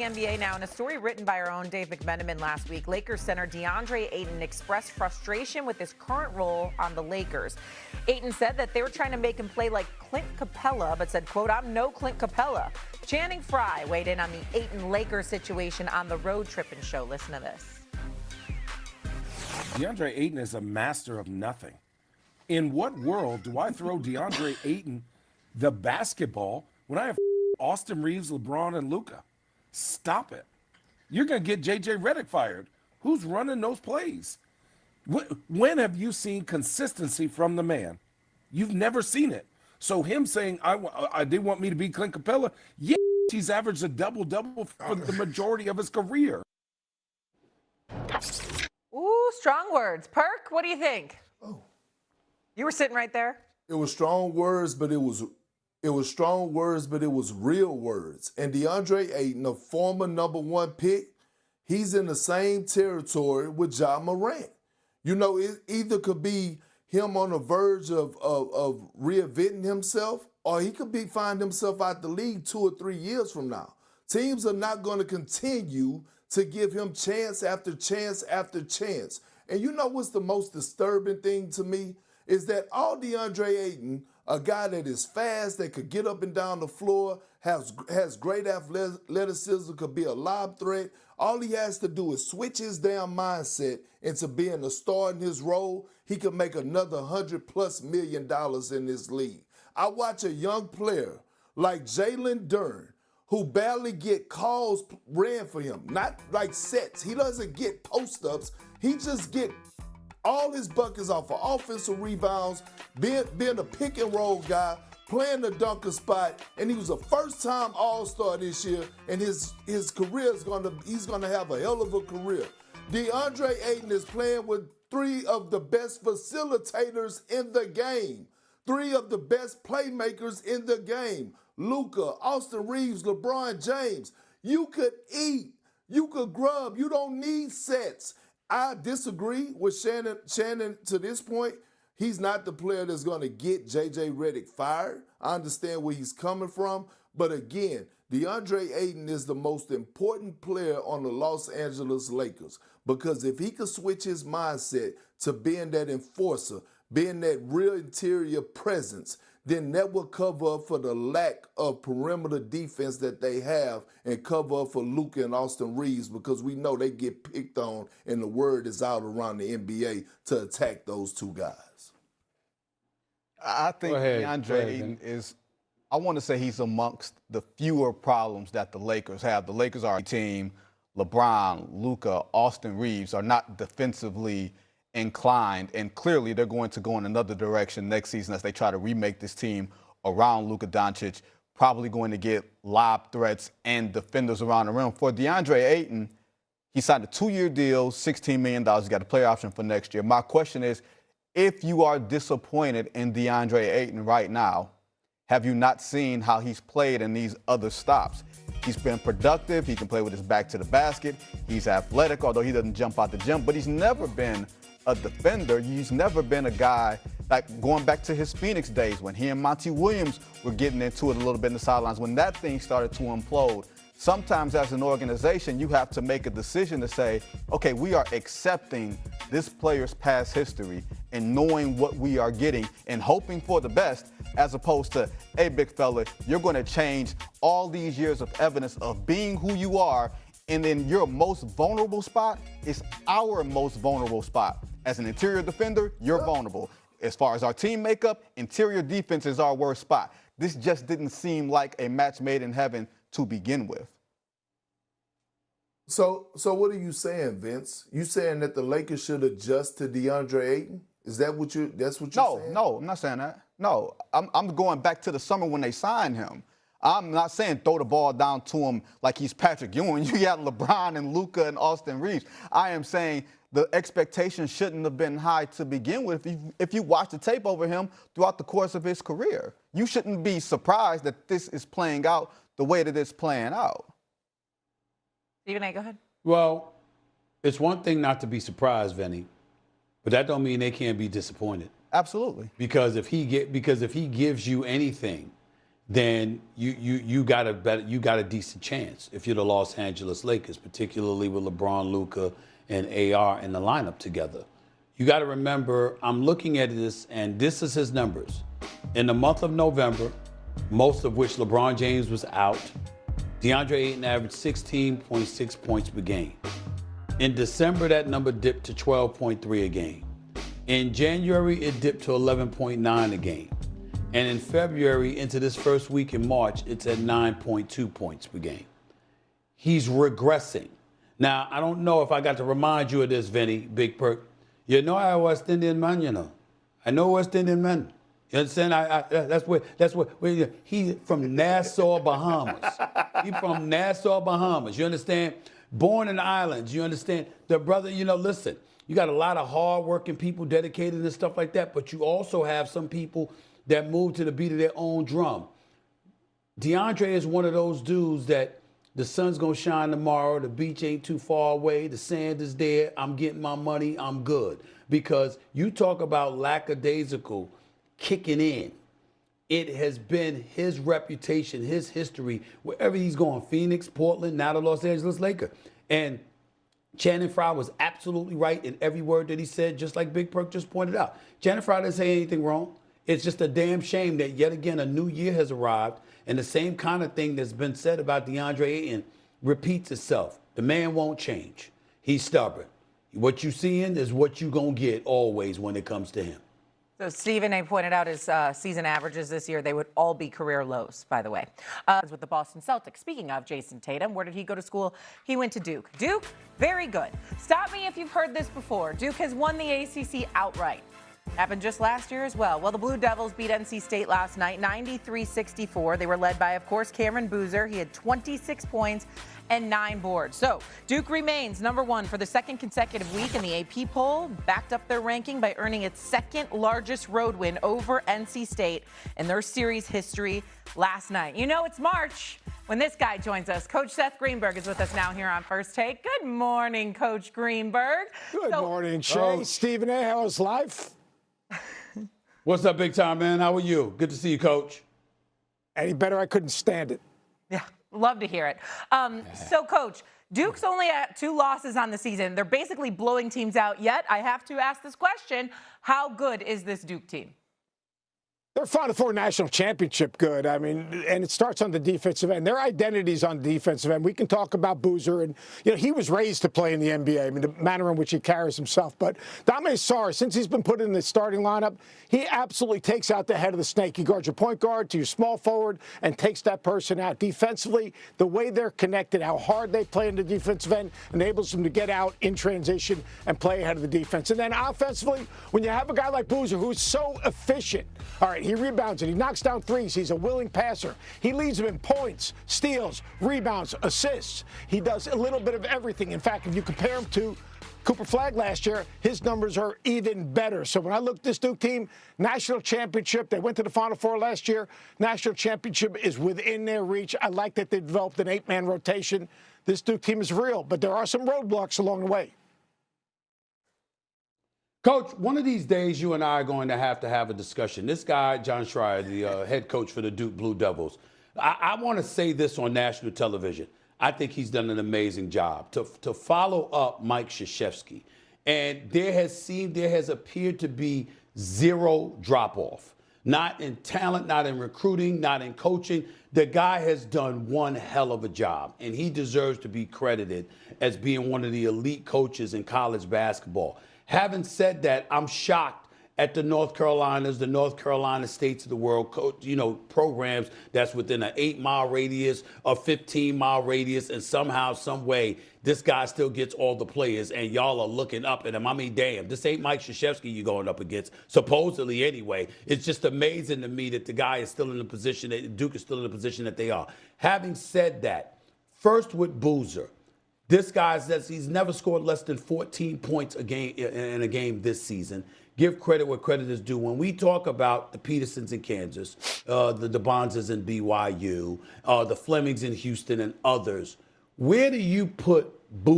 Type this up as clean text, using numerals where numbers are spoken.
NBA now. In a story written by our own Dave McMenamin last week, Lakers center Deandre Ayton expressed frustration with his current role on the Lakers. Ayton said that they were trying to make him play like Clint Capela, but said, quote, "I'm no Clint Capela." Channing Frye weighed in on the Ayton-Lakers situation on the Road Trippin' Show. Listen to this. Deandre Ayton is a master of nothing. In what world do I throw Deandre Ayton the basketball when I have Austin Reeves, LeBron, and Luka? Stop it. You're going to get J.J. Redick fired. Who's running those plays? When have you seen consistency from the man? You've never seen it. So him saying, they want me to be Clint Capela, yeah, he's averaged a double-double for the majority of his career. Ooh, strong words. Perk, what do you think? Oh. You were sitting right there. It was strong words, but it was strong words, but it was real words. And Deandre Ayton, a former #1 pick, he's in the same territory with Ja Morant. You know, it either could be him on the verge of reinventing himself, or he could find himself out the league 2 or 3 years from now. Teams are not going to continue to give him chance after chance after chance. And you know what's the most disturbing thing to me? Is that all Deandre Ayton, a guy that is fast, that could get up and down the floor, has great athleticism, could be a lob threat. All he has to do is switch his damn mindset into being a star in his role. He could make another $100+ million in this league. I watch a young player like Jalen Duren, who barely get calls ran for him, not like sets. He doesn't get post-ups. He just get all his buckets off of offensive rebounds, being a pick and roll guy, playing the dunker spot, and he was a first-time All-Star this year, and his career he's gonna have a hell of a career. Deandre Ayton is playing with 3 of the best facilitators in the game, 3 of the best playmakers in the game. Luka, Austin Reeves, LeBron James. You could eat, you could grub, you don't need sets. I disagree with Shannon to this point. He's not the player that's going to get J.J. Redick fired. I understand where he's coming from. But again, Deandre Ayton is the most important player on the Los Angeles Lakers, because if he could switch his mindset to being that enforcer, being that real interior presence, then that will cover up for the lack of perimeter defense that they have and cover up for Luka and Austin Reeves, because we know they get picked on and the word is out around the NBA to attack those 2 guys. I think Deandre Ayton is, I want to say he's amongst the fewer problems that the Lakers have. The Lakers are a team, LeBron, Luka, Austin Reeves are not defensively inclined, and clearly they're going to go in another direction next season as they try to remake this team around Luka Doncic, probably going to get lob threats and defenders around the rim. For Deandre Ayton, he signed a 2-year deal, $16 million. He's got a player option for next year. My question is, if you are disappointed in Deandre Ayton right now, have you not seen how he's played in these other stops? He's been productive. He can play with his back to the basket. He's athletic, although he doesn't jump out the gym, but he's never been a defender. He's never been a guy, like going back to his Phoenix days when he and Monty Williams were getting into it a little bit in the sidelines. When that thing started to implode, sometimes as an organization, you have to make a decision to say, okay, we are accepting this player's past history and knowing what we are getting and hoping for the best, as opposed to, hey, big fella, you're going to change all these years of evidence of being who you are, and then your most vulnerable spot is our most vulnerable spot. As an interior defender, you're vulnerable. As far as our team makeup, interior defense is our worst spot. This just didn't seem like a match made in heaven to begin with. So what are you saying, Vince? You saying that the Lakers should adjust to Deandre Ayton? Is that what you're saying? No, I'm not saying that. No, I'm going back to the summer when they signed him. I'm not saying throw the ball down to him like he's Patrick Ewing. You got LeBron and Luka and Austin Reeves. I am saying the expectations shouldn't have been high to begin with. If you watch the tape over him throughout the course of his career, you shouldn't be surprised that this is playing out the way that it's playing out. Stephen A., go ahead. Well, it's one thing not to be surprised, Vinny, but that don't mean they can't be disappointed. Absolutely. Because if he gives you anything, then you got a decent chance if you're the Los Angeles Lakers, particularly with LeBron, Luka, and AR in the lineup together. You got to remember, I'm looking at this, and this is his numbers. In the month of November, most of which LeBron James was out, Deandre Ayton averaged 16.6 points per game. In December, that number dipped to 12.3 a game. In January, it dipped to 11.9 a game. And in February, into this first week in March, it's at 9.2 points per game. He's regressing. Now, I don't know if I got to remind you of this, Vinny, Big Perk. You know I'm a West Indian man, you know. I know West Indian man. You understand? That's where he's from Nassau, Bahamas. He's from Nassau, Bahamas. You understand? Born in the islands. You understand? The brother, listen, you got a lot of hard-working people dedicated and stuff like that, but you also have some people that move to the beat of their own drum. Deandre is one of those dudes that the sun's going to shine tomorrow, the beach ain't too far away, the sand is there, I'm getting my money, I'm good. Because you talk about lackadaisical kicking in. It has been his reputation, his history, wherever he's going, Phoenix, Portland, now the Los Angeles Lakers. And Channing Frye was absolutely right in every word that he said, just like Big Perk just pointed out. Channing Frye didn't say anything wrong. It's just a damn shame that yet again a new year has arrived and the same kind of thing that's been said about Deandre Ayton repeats itself. The man won't change. He's stubborn. What you seeing is what you gonna get always when it comes to him. So Stephen A. pointed out his season averages this year. They would all be career lows, by the way. With the Boston Celtics. Speaking of Jason Tatum, where did he go to school? He went to Duke. Duke, very good. Stop me if you've heard this before. Duke has won the ACC outright. Happened just last year as well. Well, the Blue Devils beat NC State last night, 93-64. They were led by, of course, Cameron Boozer. He had 26 points and 9 boards. So Duke remains number 1 for the second consecutive week in the AP poll, backed up their ranking by earning its second largest road win over NC State in their series history last night. You know it's March when this guy joins us. Coach Seth Greenberg is with us now here on First Take. Good morning, Coach Greenberg. Good morning, Shay. Stephen A., how's life? What's up, big time, man? How are you? Good to see you, Coach. Any better? I couldn't stand it. Yeah, love to hear it. So, Coach, Duke's only at 2 losses on the season. They're basically blowing teams out, yet I have to ask this question. How good is this Duke team? They're Final Four national championship good. I mean, and it starts on the defensive end. Their identity's on the defensive end. We can talk about Boozer, and he was raised to play in the NBA. I mean, the manner in which he carries himself. But Dame Sarr, since he's been put in the starting lineup, he absolutely takes out the head of the snake. He guards your point guard to your small forward and takes that person out. Defensively, the way they're connected, how hard they play in the defensive end, enables them to get out in transition and play ahead of the defense. And then offensively, when you have a guy like Boozer who's so efficient, all right, he rebounds it. He knocks down threes. He's a willing passer. He leads them in points, steals, rebounds, assists. He does a little bit of everything. In fact, if you compare him to Cooper Flagg last year, his numbers are even better. So when I look at this Duke team, national championship, they went to the Final Four last year. National championship is within their reach. I like that they developed an 8-man rotation. This Duke team is real, but there are some roadblocks along the way. Coach, one of these days you and I are going to have a discussion. This guy, John Schreier, the head coach for the Duke Blue Devils, I want to say this on national television. I think he's done an amazing job to follow up Mike Krzyzewski. And there has appeared to be zero drop-off. Not in talent, not in recruiting, not in coaching. The guy has done one hell of a job, and he deserves to be credited as being one of the elite coaches in college basketball. Having said that, I'm shocked at the North Carolinas, the North Carolina states of the world, programs that's within an 8-mile radius, a 15-mile radius, and somehow, some way, this guy still gets all the players, and y'all are looking up at him. I mean, damn, this ain't Mike Krzyzewski you're going up against, supposedly anyway. It's just amazing to me that the guy is still in the position, that Duke is still in the position that they are. Having said that, first with Boozer, this guy says he's never scored less than 14 points a game in a game this season. Give credit where credit is due. When we talk about the Petersons in Kansas, the DeBonzas in BYU, the Flemings in Houston, and others, where do you put Boozer